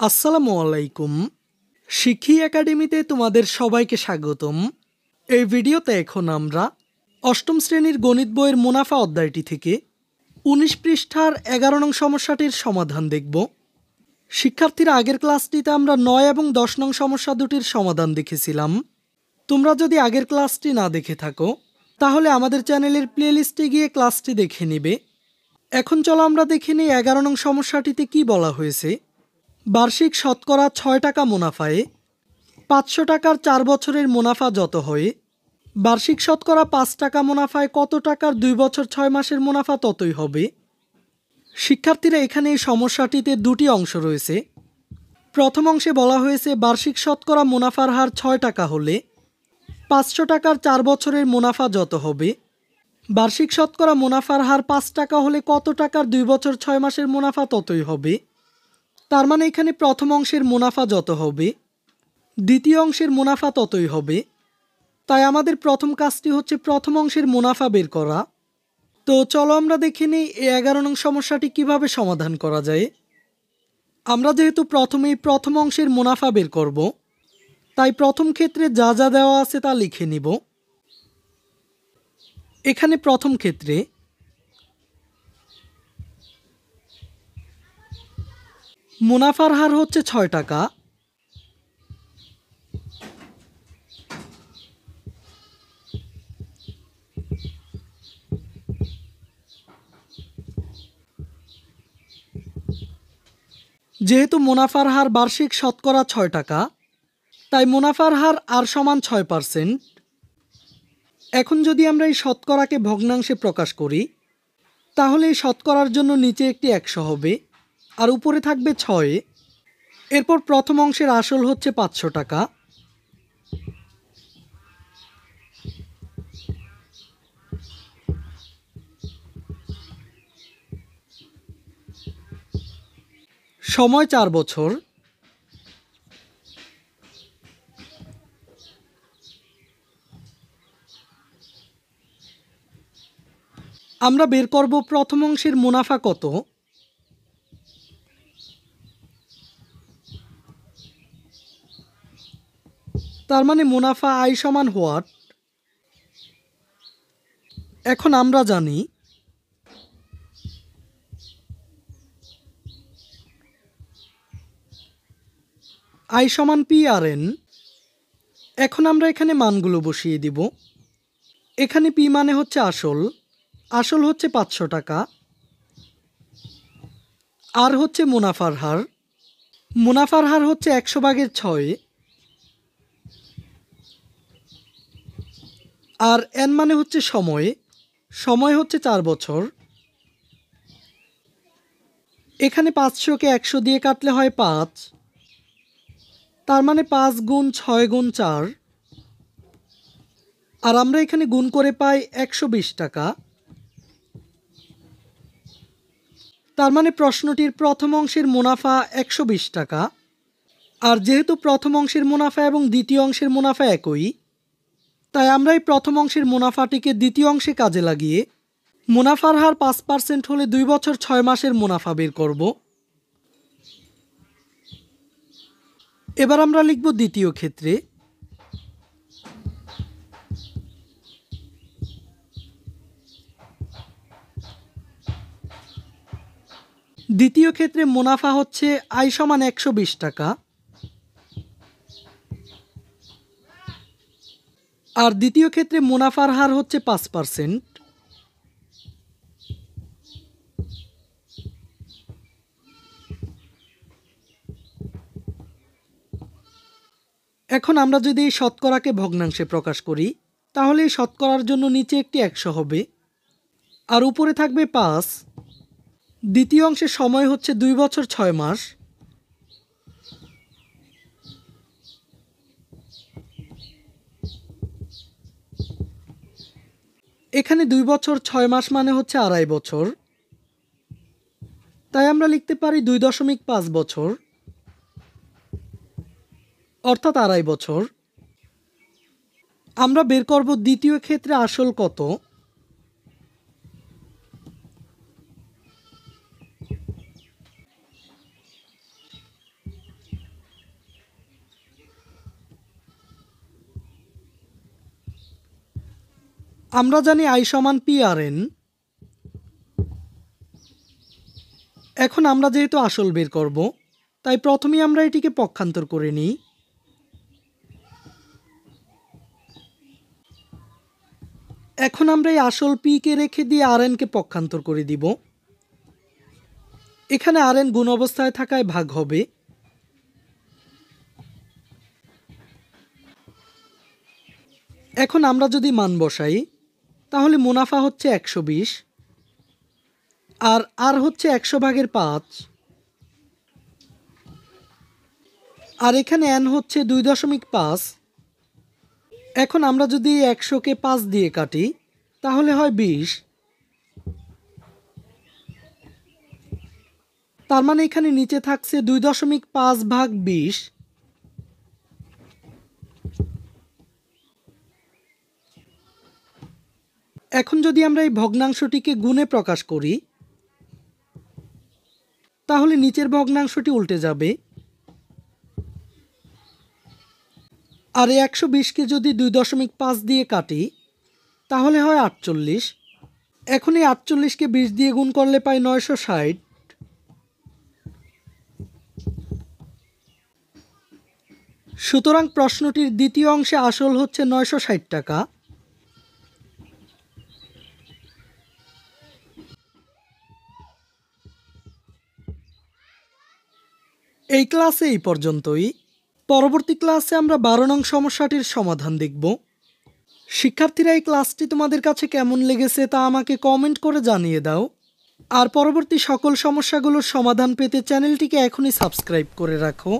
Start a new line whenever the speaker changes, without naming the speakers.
আসসালামু আলাইকুম। শিক্ষি একাডেমিতে তোমাদের সবাইকে স্বাগতম। এই ভিডিওতে এখন আমরা অষ্টম শ্রেণীর গণিত বইয়ের মুনাফা অধ্যায়টি থেকে ১৯ পৃষ্ঠার ১১ নং সমস্যাটির সমাধান দেখব। শিক্ষার্থীরা, আগের ক্লাসটিতে আমরা ৯ এবং ১০ নং সমস্যা দুটির সমাধান দেখেছিলাম। তোমরা যদি আগের ক্লাসটি না দেখে থাকো তাহলে আমাদের চ্যানেলের প্লেলিস্টে গিয়ে ক্লাসটি দেখে নিবে। এখন চলো আমরা দেখে নিই ১১ নং সমস্যাটিতে কি বলা হয়েছে। বার্ষিক শতকরা ৬ টাকা মুনাফায় ৫০০ টাকার ৪ বছরের মুনাফা যত হয়, বার্ষিক শতকরা ৫ টাকা মুনাফায় কত টাকার ২ বছর ৬ মাসের মুনাফা ততই হবে। শিক্ষার্থীরা, এখানে এই সমস্যাটিতে দুটি অংশ রয়েছে। প্রথম অংশে বলা হয়েছে বার্ষিক শতকরা মুনাফার হার ৬ টাকা হলে ৫০০ টাকার ৪ বছরের মুনাফা যত হবে, বার্ষিক শতকরা মুনাফার হার ৫ টাকা হলে কত টাকার ২ বছর ৬ মাসের মুনাফা ততই হবে। তার মানে এখানে প্রথম অংশের মুনাফা যত হবে, দ্বিতীয় অংশের মুনাফা ততই হবে। তাই আমাদের প্রথম কাজটি হচ্ছে প্রথম অংশের মুনাফা বের করা। তো চলো আমরা দেখে নিই এই ১১ নং সমস্যাটি কিভাবে সমাধান করা যায়। আমরা যেহেতু প্রথমেই প্রথম অংশের মুনাফা বের করব, তাই প্রথম ক্ষেত্রে যা যা দেওয়া আছে তা লিখে নিব। এখানে প্রথম ক্ষেত্রে মুনাফার হার হচ্ছে ৬ টাকা। যেহেতু মুনাফার হার বার্ষিক শতকরা ৬ টাকা, তাই মুনাফার হার আর সমান ৬%। এখন যদি আমরা এই শতকরাকে ভগ্নাংশে প্রকাশ করি তাহলে এই শতকরার জন্য নিচে একটি ১০০ হবে আর উপরে থাকবে ৬। এরপর প্রথম অংশের আসল হচ্ছে ৫০০ টাকা। সময় ৪ বছর। আমরা বের করব প্রথম অংশের মুনাফা কত। তার মানে মুনাফা আই সমান হোয়াট। এখন আমরা জানি আই সমান PRN। এখন আমরা এখানে মানগুলো বসিয়ে দিব। এখানে পি মানে হচ্ছে আসল, আসল হচ্ছে ৫০০ টাকা। আর হচ্ছে মুনাফার হার, মুনাফার হার হচ্ছে ১০০/৬। আর এন মানে হচ্ছে সময়, সময় হচ্ছে ৪ বছর। এখানে ৫০০কে ১০০ দিয়ে কাটলে হয় ৫, তার মানে ৫ গুণ ৬ গুণ ৪। আর আমরা এখানে গুণ করে পাই ১২০ টাকা। তার মানে প্রশ্নটির প্রথম অংশের মুনাফা ১২০ টাকা। আর যেহেতু প্রথম অংশের মুনাফা এবং দ্বিতীয় অংশের মুনাফা একই, তাই আমরা এই প্রথম অংশের মুনাফাটিকে দ্বিতীয় অংশে কাজে লাগিয়ে মুনাফার হার ৫% হলে ২ বছর ৬ মাসের মুনাফা বের করব। এবার আমরা লিখব দ্বিতীয় ক্ষেত্রে। দ্বিতীয় ক্ষেত্রে মুনাফা হচ্ছে আই সমান ১২০ টাকা। আর দ্বিতীয় ক্ষেত্রে মুনাফার হার হচ্ছে ৫%। এখন আমরা যদি এই শতকরাকে ভগ্নাংশে প্রকাশ করি তাহলে এই শতকরার জন্য নিচে একটি ১০০ হবে আর উপরে থাকবে ৫। দ্বিতীয় অংশের সময় হচ্ছে ২ বছর ৬ মাস। এখানে ২ বছর ৬ মাস মানে হচ্ছে আড়াই বছর। তাই আমরা লিখতে পারি ২.৫ বছর, অর্থাৎ আড়াই বছর। আমরা বের করব দ্বিতীয় ক্ষেত্রে আসল কত। আমরা জানি আই সমান পি আর এন। এখন আমরা যেহেতু আসল বের করব, তাই প্রথমেই আমরা এটিকে পক্ষান্তর করে নিই। এখন আমরা এই আসল পি কে রেখে দিয়ে আর এন কে পক্ষান্তর করে দিব। এখানে আর এন গুণ অবস্থায় থাকায় ভাগ হবে। এখন আমরা যদি মান বসাই, তাহলে মুনাফা হচ্ছে 120, আর হচ্ছে 100/5, আর এখানে এন হচ্ছে 2.5। এখন আমরা যদি 100কে 5 দিয়ে কাটি, তাহলে হয় 20। তার মানে এখানে নিচে থাকছে 2.5/20। এখন যদি আমরা এই ভগ্নাংশটিকে গুণে প্রকাশ করি, তাহলে নিচের ভগ্নাংশটি উল্টে যাবে। আর এই 120কে যদি 2.5 দিয়ে কাটি, তাহলে হয় 48। এখন এই 48কে 20 দিয়ে গুণ করলে পাই 960। সুতরাং প্রশ্নটির দ্বিতীয় অংশে আসল হচ্ছে 960 টাকা। এই ক্লাসে এই পর্যন্তই। পরবর্তী ক্লাসে আমরা 12 নং সমস্যাটির সমাধান দেখব। শিক্ষার্থীরা, এই ক্লাসটি তোমাদের কাছে কেমন লেগেছে তা আমাকে কমেন্ট করে জানিয়ে দাও। আর পরবর্তী সকল সমস্যাগুলোর সমাধান পেতে চ্যানেলটিকে এখনই সাবস্ক্রাইব করে রাখো।